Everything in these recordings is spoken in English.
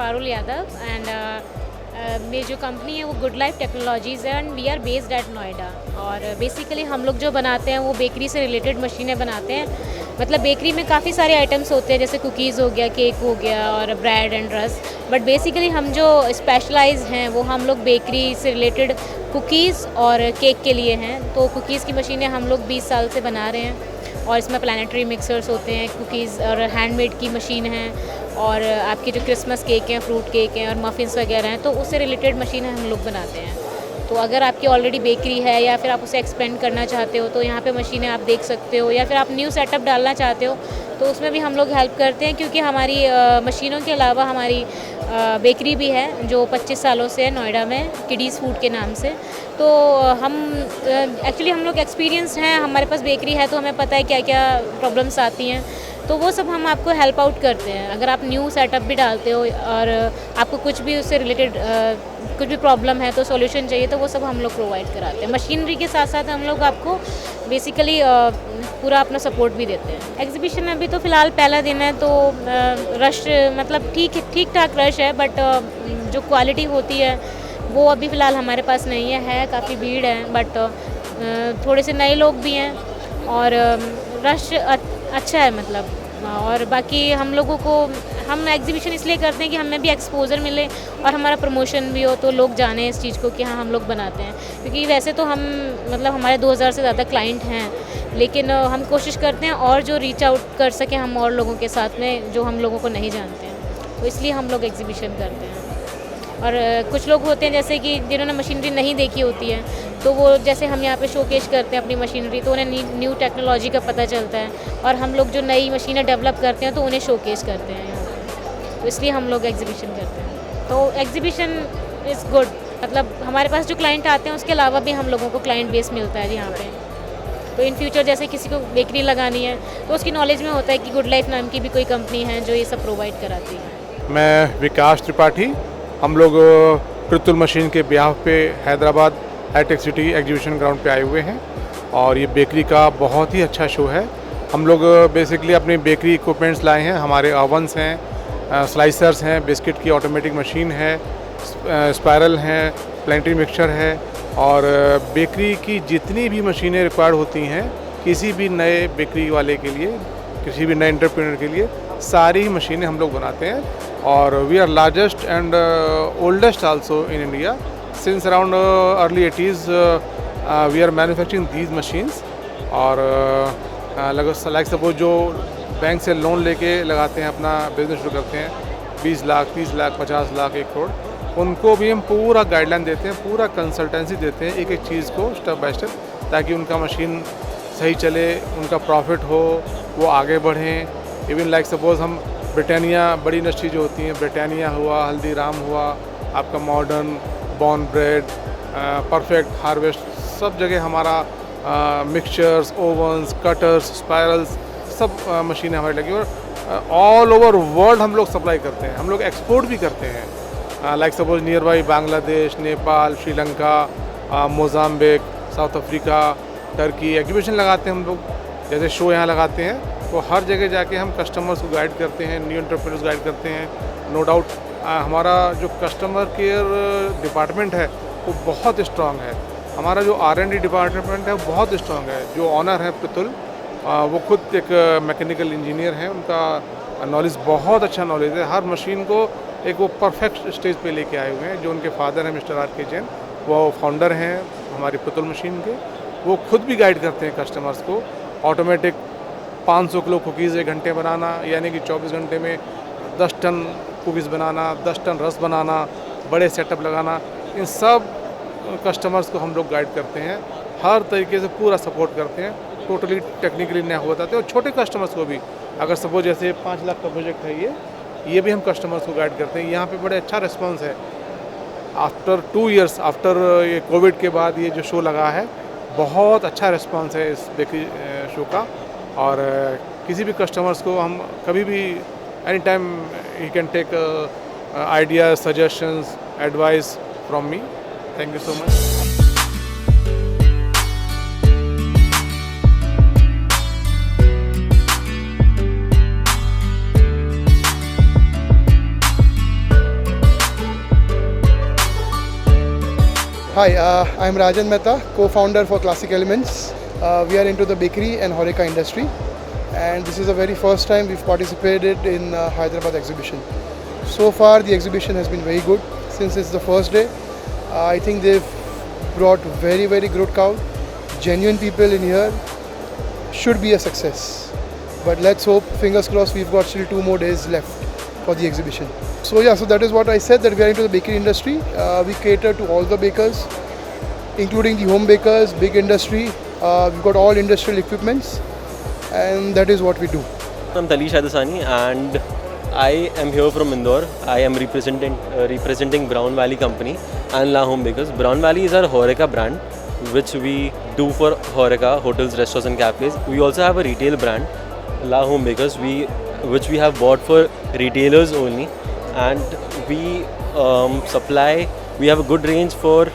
Parul Yadav and मेरी जो company है वो गुड लाइफ टेक्नोलॉजीज़ है and we are based at Noida. और बेसिकली हम लोग जो बनाते हैं वो बेकरी से रिलेटेड मशीनें बनाते हैं। मतलब बेकरी में काफ़ी सारे आइटम्स होते हैं, जैसे कुकीज़ हो गया, केक हो गया और bread and rusk. But basically हम जो स्पेशलाइज हैं वो हम लोग बेकरी से रिलेटेड कुकीज़ और केक के लिए हैं। तो कुकीज़ की मशीनें हम लोग 20 साल से बना रहे हैं और इसमें प्लानिटरी मिक्सर्स होते हैं, कुकीज़ और हैंडमेड की मशीन है और आपके जो क्रिसमस केक हैं, फ्रूट केक हैं और मफ़िन्स वगैरह हैं, तो उससे रिलेटेड मशीनें हम लोग बनाते हैं। तो अगर आपकी ऑलरेडी बेकरी है या फिर आप उसे एक्सपेंड करना चाहते हो तो यहाँ पे मशीनें आप देख सकते हो, या फिर आप न्यू सेटअप डालना चाहते हो तो उसमें भी हम लोग हेल्प करते हैं, क्योंकि हमारी मशीनों के अलावा हमारी बेकरी भी है जो 25 सालों से है नोएडा में, किडीज़ फूड के नाम से। तो हम एक्चुअली हम लोग एक्सपीरियंस्ड हैं, हमारे पास बेकरी है तो हमें पता है क्या क्या प्रॉब्लम्स आती हैं, तो वो सब हम आपको हेल्प आउट करते हैं। अगर आप न्यू सेटअप भी डालते हो और आपको कुछ भी उससे रिलेटेड कुछ भी प्रॉब्लम है तो सॉल्यूशन चाहिए, तो वो सब हम लोग प्रोवाइड कराते हैं। मशीनरी के साथ साथ हम लोग आपको बेसिकली पूरा अपना सपोर्ट भी देते हैं। एग्जीबिशन अभी तो फ़िलहाल पहला दिन है तो रश मतलब ठीक ठाक रश है, बट जो क्वालिटी होती है वो अभी फ़िलहाल हमारे पास नहीं है काफ़ी भीड़ है, बट थोड़े से नए लोग भी हैं और रश अच्छा है मतलब। और बाकी हम लोगों को हम एग्जीबिशन इसलिए करते हैं कि हमें भी एक्सपोजर मिले और हमारा प्रमोशन भी हो, तो लोग जाने इस चीज़ को कि हाँ हम लोग बनाते हैं। क्योंकि वैसे तो हम मतलब हमारे 2000 से ज़्यादा क्लाइंट हैं, लेकिन हम कोशिश करते हैं और जो रीच आउट कर सकें हम और लोगों के साथ में जो हम लोगों को नहीं जानते हैं, तो इसलिए हम लोग एग्जीबिशन करते हैं। और कुछ लोग होते हैं जैसे कि जिन्होंने मशीनरी नहीं देखी होती है, तो वो जैसे हम यहाँ पे शोकेस करते हैं अपनी मशीनरी, तो उन्हें न्यू टेक्नोलॉजी का पता चलता है, और हम लोग जो नई मशीनें डेवलप करते हैं तो उन्हें शोकेस करते हैं यहाँ पे, तो इसलिए हम लोग एग्जीबिशन करते हैं। तो एग्जीबिशन इज़ गुड, मतलब हमारे पास जो क्लाइंट आते हैं उसके अलावा भी हम लोगों को क्लाइंट बेस मिलता है यहाँ पे। तो इन फ्यूचर जैसे किसी को बेकरी लगानी है तो उसकी नॉलेज में होता है कि गुड लाइफ नाम की भी कोई कंपनी है जो ये सब प्रोवाइड कराती है। मैं विकास त्रिपाठी, हम लोग पृथुल मशीन के ब्याह पे हैदराबाद हाईटेक सिटी एग्जीबिशन ग्राउंड पे आए हुए हैं और ये बेकरी का बहुत ही अच्छा शो है। हम लोग बेसिकली अपनी बेकरी इक्विपमेंट्स लाए हैं, हमारे ओवंस हैं, स्लाइसर्स हैं, बिस्किट की ऑटोमेटिक मशीन है, स्पायरल हैं, प्लानिटरी मिक्सचर है और बेकरी की जितनी भी मशीनें रिक्वायर्ड होती हैं किसी भी नए बेकरी वाले के लिए, किसी भी नए एंटरप्रेन्योर के लिए, सारी मशीनें हम लोग बनाते हैं। और we are largest and oldest also in India since around early 80s we are manufacturing these machines. और लाइक सपोज जो बैंक से लोन लेके लगाते हैं, अपना बिजनेस शुरू करते हैं, 20 लाख 30 लाख 50 लाख 1 करोड़, उनको भी हम पूरा गाइडलाइन देते हैं, पूरा कंसल्टेंसी देते हैं एक एक चीज़ को स्टेप बाय स्टेप, ताकि उनका मशीन सही चले, उनका प्रॉफिट हो, वो आगे बढ़ें। इवन लाइक सपोज हम ब्रिटानिया, बड़ी इंडस्ट्री जो होती हैं, ब्रिटानिया हुआ, हल्दीराम हुआ, आपका modern, born bread, perfect harvest, सब जगह हमारा मिक्सचर्स, ओवंस, कटर्स, स्पायरल्स, सब मशीनें हमारी लगी और ऑल ओवर वर्ल्ड हम लोग सप्लाई करते हैं। हम लोग एक्सपोर्ट भी करते हैं, like suppose near by Bangladesh, Nepal, Sri Lanka, Mozambique, south Africa, Turkey. Exhibition लगाते हैं हम लोग, जैसे शो यहाँ लगाते हैं, तो हर जगह जाके हम कस्टमर्स को गाइड करते हैं, न्यू एंटरप्रेन्योर्स गाइड करते हैं। नो डाउट हमारा जो कस्टमर केयर डिपार्टमेंट है वो बहुत स्ट्रांग है, हमारा जो R&D डिपार्टमेंट है वो बहुत स्ट्रांग है। जो ऑनर है प्रतुल, वो खुद एक मैकेनिकल इंजीनियर हैं, उनका नॉलेज बहुत अच्छा नॉलेज है, हर मशीन को एक वो परफेक्ट स्टेज पे लेके आए हुए हैं। जो उनके फादर हैं मिस्टर R.K. जैन, वो फाउंडर हैं हमारी प्रतुल मशीन के, वो खुद भी गाइड करते हैं कस्टमर्स को। ऑटोमेटिक 500 किलो कुकीज़ 1 घंटे बनाना, यानी कि 24 घंटे में 10 टन कुकीज़ बनाना, 10 टन रस बनाना, बड़े सेटअप लगाना, इन सब कस्टमर्स को हम लोग गाइड करते हैं, हर तरीके से पूरा सपोर्ट करते हैं, टोटली टेक्निकली नया बताते हैं। और छोटे कस्टमर्स को भी, अगर सपोज जैसे 5 लाख का प्रोजेक्ट है ये भी हम कस्टमर्स को गाइड करते हैं। यहाँ पे बड़े अच्छा रिस्पॉन्स है। आफ्टर 2 ईयर्स आफ्टर ये कोविड के बाद ये जो शो लगा है, बहुत अच्छा रिस्पॉन्स है इस बेकरी शो का। और किसी भी कस्टमर्स को हम कभी भी एनी टाइम ही can take idea, suggestions, advice from me. Thank you so much. Hi, I'm Rajan Mehta, co-founder for Classic Elements. We are into the bakery and horeca industry, and this is the very first time we've participated in Hyderabad exhibition. So far, the exhibition has been very good since it's the first day. I think they've brought very, very good crowd, genuine people in here. Should be a success. But let's hope, fingers crossed, we've got still 2 more days left for the exhibition. So yeah, so that is what I said, that we are into the bakery industry. We cater to all the bakers, including the home bakers, big industry. We've got all industrial equipments, and that is what we do. I'm Talish Adasani and I am here from Indore. I am representing Brown Valley Company and La Home Bakers. Brown Valley is our Horeca brand, which we do for Horeca, hotels, restaurants and cafes. We also have a retail brand, La Home Bakers, which we have bought for retailers only, and we we have a good range for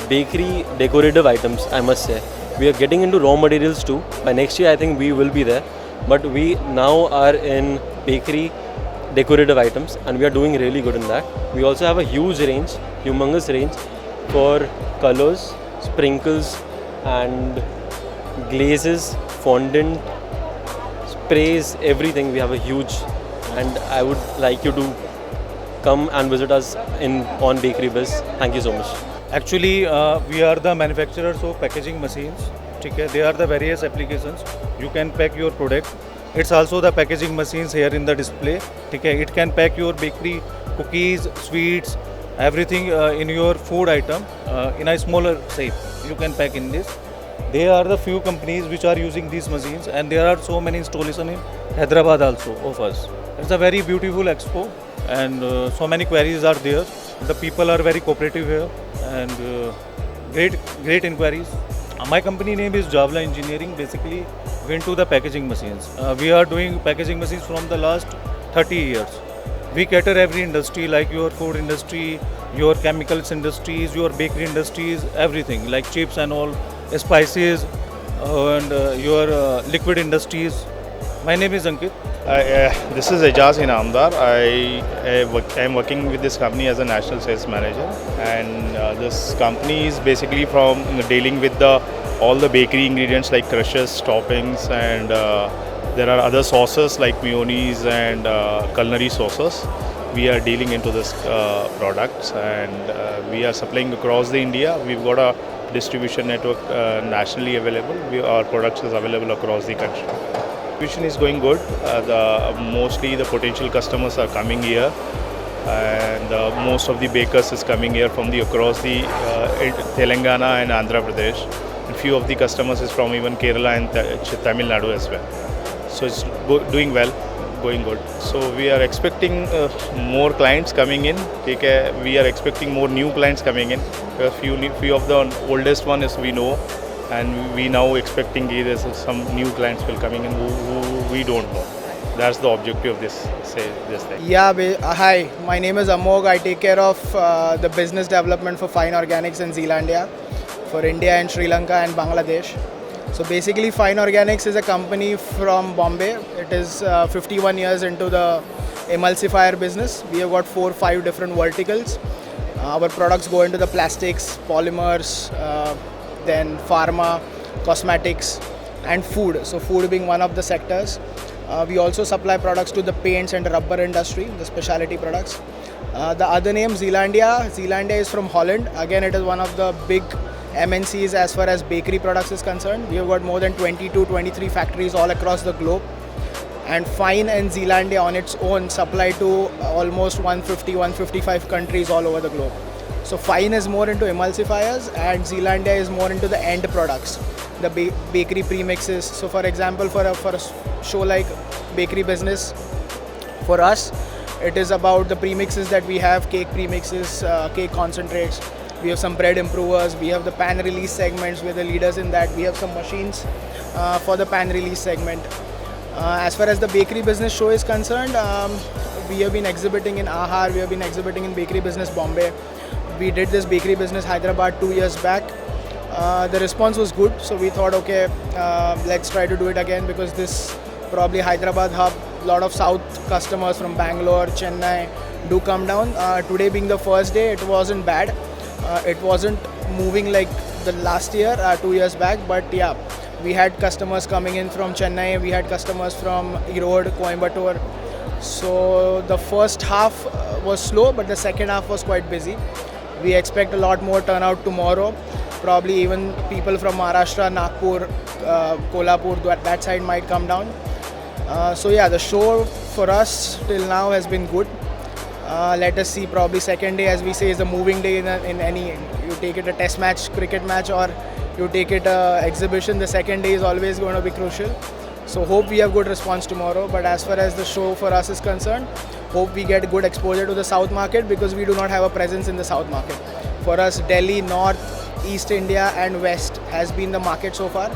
bakery decorative items, I must say. We are getting into raw materials too. By next year I think we will be there, but we now are in bakery decorative items and we are doing really good in that. We also have a huge range, humongous range for colors, sprinkles and glazes, fondant, sprays, everything. We have a huge, and I would like you to come and visit us on Bakery Biz. Thank you so much. Actually, we are the manufacturers of packaging machines. Okay? They are the various applications. You can pack your product. It's also the packaging machines here in the display. Okay? It can pack your bakery, cookies, sweets, everything in your food item in a smaller shape. You can pack in this. They are the few companies which are using these machines, and there are so many installations in Hyderabad also of us. It's a very beautiful expo, and so many queries are there. The people are very cooperative here, and great inquiries. My company name is Javla Engineering. Basically, we into the packaging machines. We are doing packaging machines from the last 30 years. We cater every industry, like your food industry, your chemicals industries, your bakery industries, everything like chips and all, spices, and your liquid industries. My name is Ankit. This is Ejaz Inamdar. I am working with this company as a national sales manager, and this company is basically from dealing with all the bakery ingredients like crushes, toppings, and there are other sauces like mayonnaise and culinary sauces. We are dealing into this products, and we are supplying across the India. We've got a distribution network nationally available. Our products is available across the country. Distribution is going good. Mostly the potential customers are coming here, and most of the bakers is coming here from across the Telangana and Andhra Pradesh. And few of the customers is from even Kerala and Tamil Nadu as well. So it's doing well, going good. So we are expecting more clients coming in. We are expecting more new clients coming in. Few of the oldest one is we know, and we now expecting some new clients will coming in who we don't know. That's the objective of this thing. Yeah, hi, my name is Amog. I take care of the business development for Fine Organics in Zealandia, for India and Sri Lanka and Bangladesh. So basically, Fine Organics is a company from Bombay. It is 51 years into the emulsifier business. We have got 4 or 5 different verticals. Our products go into the plastics, polymers, then pharma, cosmetics and food. So food being one of the sectors. We also supply products to the paints and rubber industry, the specialty products. The other name, Zealandia. Zealandia is from Holland. Again, it is one of the big MNCs as far as bakery products is concerned. We have got more than 22, 23 factories all across the globe. And Fine and Zealandia on its own supply to almost 150, 155 countries all over the globe. So Fine is more into emulsifiers and Zealandia is more into the end products, the bakery premixes. So for example, for a show like Bakery Business, for us, it is about the premixes that we have, cake premixes, cake concentrates. We have some bread improvers, we have the pan release segments, we're the leaders in that. We have some machines for the pan release segment. As far as the Bakery Business show is concerned, we have been exhibiting in Ahar, we have been exhibiting in Bakery Business Bombay. We did this Bakery Business Hyderabad 2 years back. The response was good, so we thought, okay, let's try to do it again, because this probably Hyderabad hub, a lot of south customers from Bangalore, Chennai do come down. Today being the first day, it wasn't bad. It wasn't moving like the last year, 2 years back, but yeah, we had customers coming in from Chennai, we had customers from Erode, Coimbatore. So the first half was slow, but the second half was quite busy. We expect a lot more turnout tomorrow. Probably even people from Maharashtra, Nagpur, Kolhapur, that side might come down. So yeah, the show for us till now has been good. Let us see, probably second day, as we say, is the moving day in any, you take it a test match, cricket match, or you take it a exhibition, the second day is always going to be crucial. So hope we have good response tomorrow, but as far as the show for us is concerned, hope we get good exposure to the South market, because we do not have a presence in the South market. For us, Delhi, North, East India and West has been the market so far.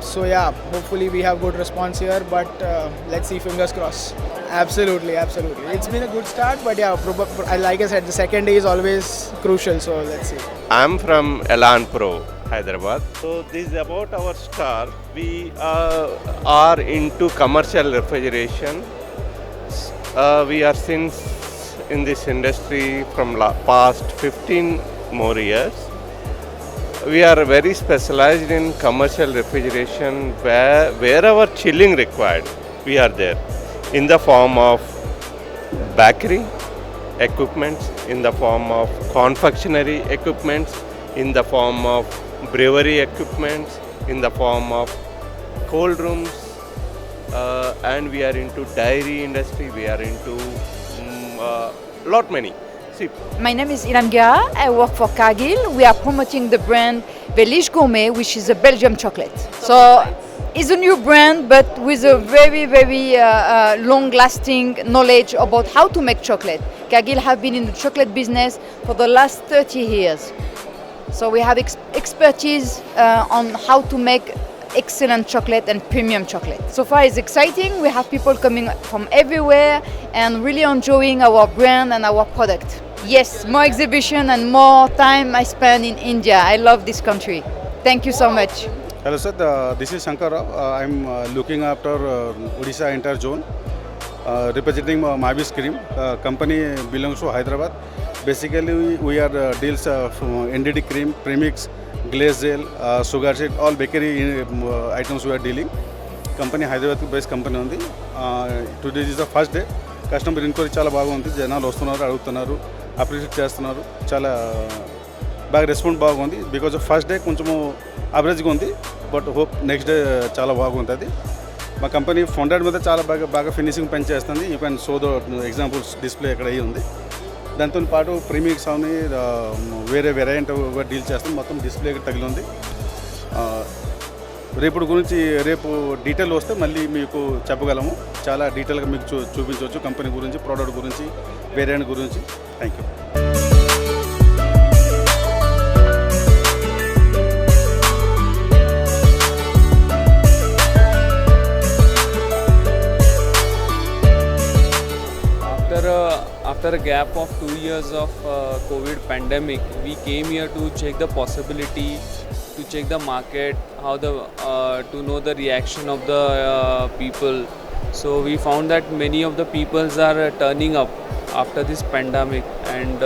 So yeah, hopefully we have good response here, but let's see, fingers crossed. Absolutely. It's been a good start, but yeah, like I said, the second day is always crucial, so let's see. I'm from Elan Pro, Hyderabad. So this is about our star. We are into commercial refrigeration. We are since in this industry from past 15 more years. We are very specialized in commercial refrigeration, wherever chilling required, we are there. In the form of bakery equipments, in the form of confectionery equipments, in the form of brewery equipments, in the form of cold rooms, and we are into dairy industry, we are into lot many. My name is Ilham Guerra. I work for Cargill. We are promoting the brand Belige Gourmet, which is a Belgium chocolate. So it's a new brand, but with a very, very long-lasting knowledge about how to make chocolate. Cargill have been in the chocolate business for the last 30 years. So we have expertise on how to make excellent chocolate and premium chocolate. So far it's exciting. We have people coming from everywhere and really enjoying our brand and our product. Yes, more exhibition and more time I spend in India. I love this country. Thank you so much. Hello sir, this is Shankar Rao. I'm looking after Odisha entire zone, representing Mavis Cream. Company belongs to Hyderabad. Basically we are deals from NDT cream, premix, glaze gel, sugar sheet, all bakery items we are dealing. Company Hyderabad based company on today is the first day. Customer inquiry చాలా బాగుంది. జనాలు వస్తున్నారు, అడుగుతున్నారు, appreciate చేస్తున్నారు. చాలా బాగా response బాగుంది. Because of first day కొంచెము యావరేజ్గా ఉంది, బట్ హోప్ నెక్స్ట్ డే చాలా బాగుంటుంది. మా కంపెనీ ఫౌండెడ్ మీద చాలా బాగా ఫినిషింగ్ పనిచేస్తుంది. You can show the examples display ఇక్కడ అయ్యి ఉంది. దాంతో పాటు ప్రీమిక్స్ అని వేరే వెరైటీ డీల్ చేస్తాం. మొత్తం డిస్ప్లే తగిలి ఉంది. రేపు గురించి రేపు డీటెయిల్ వస్తే మళ్ళీ మీకు చెప్పగలము. చాలా డీటెయిల్గా మీకు చూపించవచ్చు కంపెనీ గురించి, ప్రోడక్ట్ గురించి, వేరియంట్ గురించి. Thank you. After a gap of 2 years of COVID pandemic, we came here to check the possibility, to check the market, how to know the reaction of the people. So we found that many of the peoples are turning up after this pandemic, and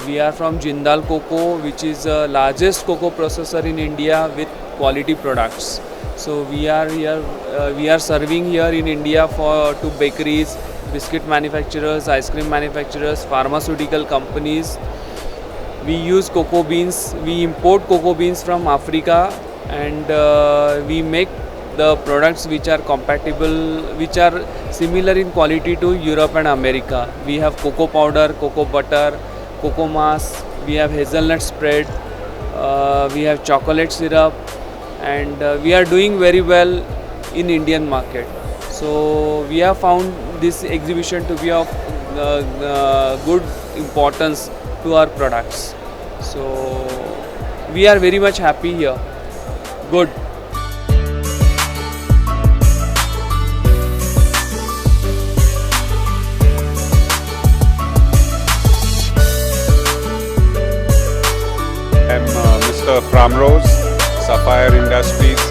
we are from Jindal Cocoa, which is the largest cocoa processor in India with quality products. So we are here, we are serving here in India to bakeries, biscuit manufacturers, ice cream manufacturers, pharmaceutical companies. We use cocoa beans, we import cocoa beans from Africa, and we make the products which are compatible, which are similar in quality to Europe and America. We have cocoa powder, cocoa butter, cocoa mass, we have hazelnut spread, we have chocolate syrup, and we are doing very well in Indian market. So we have found this exhibition to be of good importance to our products. So we are very much happy here. Good. I'm Mr. Pramrose, Sapphire Industries,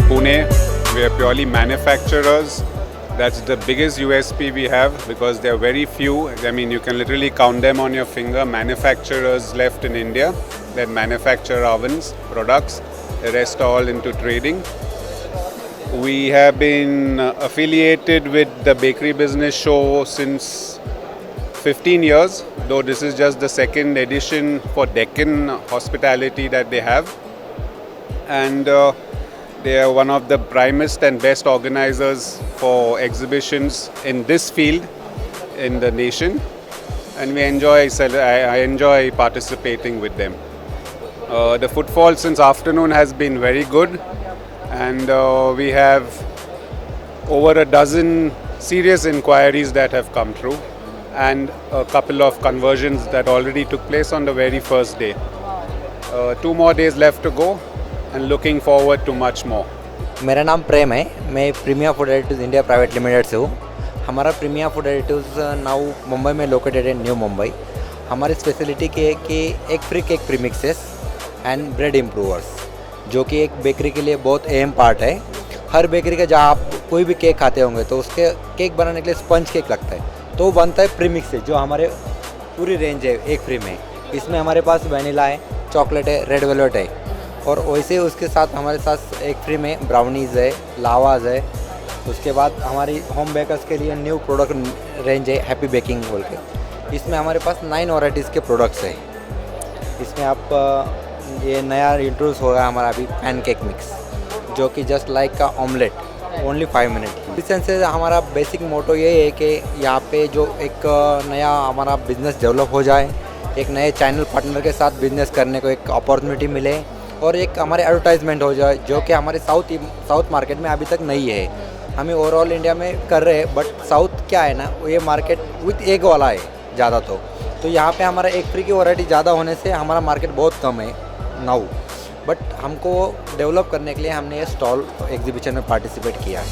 Pune. We are purely manufacturers That's the biggest USP we have because there are very few. I mean, you can literally count them on your finger. Manufacturers left in India that manufacture ovens, products. The rest are all into trading. We have been affiliated with the Bakery Business Show since 15 years, though this is just the second edition for Deccan Hospitality that they have. And they are one of the primest and best organizers for exhibitions in this field in the nation, and I enjoy participating with them. The footfall since afternoon has been very good, and we have over a dozen serious inquiries that have come through, and a couple of conversions that already took place on the very first day. 2 more days left to go, and looking forward to much more. मेरा नाम प्रेम है, मैं premier food additives India private limited से हूँ। हमारा premier food additives now Mumbai में located है, new Mumbai. हमारी स्पेशलिटी की है कि एक free cake premixes and bread improvers, जो कि एक बेकरी के लिए बहुत अहम पार्ट है। हर बेकरी का जहाँ आप कोई भी केक खाते होंगे तो उसके केक बनाने के लिए स्पंज केक लगता है, तो वो बनता है प्रीमिक्सेस, जो हमारे पूरी रेंज है एक फ्री में। इसमें हमारे पास वनीला है, चॉकलेट है, रेड वेलवेट है, और वैसे उसके साथ हमारे साथ एक फ्री में ब्राउनीज़ है, लावाज है। उसके बाद हमारी होम बेकर्स के लिए न्यू प्रोडक्ट रेंज है हैप्पी बेकिंग बोल के। इसमें हमारे पास 9 वैराइटीज़ के प्रोडक्ट्स हैं। इसमें आप ये नया इंट्रोड्यूस हो गया हमारा अभी पैनकेक मिक्स, जो कि जस्ट लाइक का ऑमलेट, ओनली 5 मिनट। इस सेंस से हमारा बेसिक मोटो ये है कि यहाँ पे जो एक नया हमारा बिज़नेस डेवलप हो जाए, एक नए चैनल पार्टनर के साथ बिज़नेस करने को एक अपॉर्चुनिटी मिले, और एक हमारे एडवर्टाइजमेंट हो जाए, जो कि हमारे साउथ मार्केट में अभी तक नहीं है। हमें ओवरऑल इंडिया में कर रहे हैं, बट साउथ क्या है ना, ये मार्केट विथ एग वाला है ज़्यादा। तो यहाँ पे हमारा एक फ्री की वैरायटी ज़्यादा होने से हमारा मार्केट बहुत कम है नाउ, बट हमको डेवलप करने के लिए हमने ये स्टॉल एग्जीबिशन में पार्टिसिपेट किया।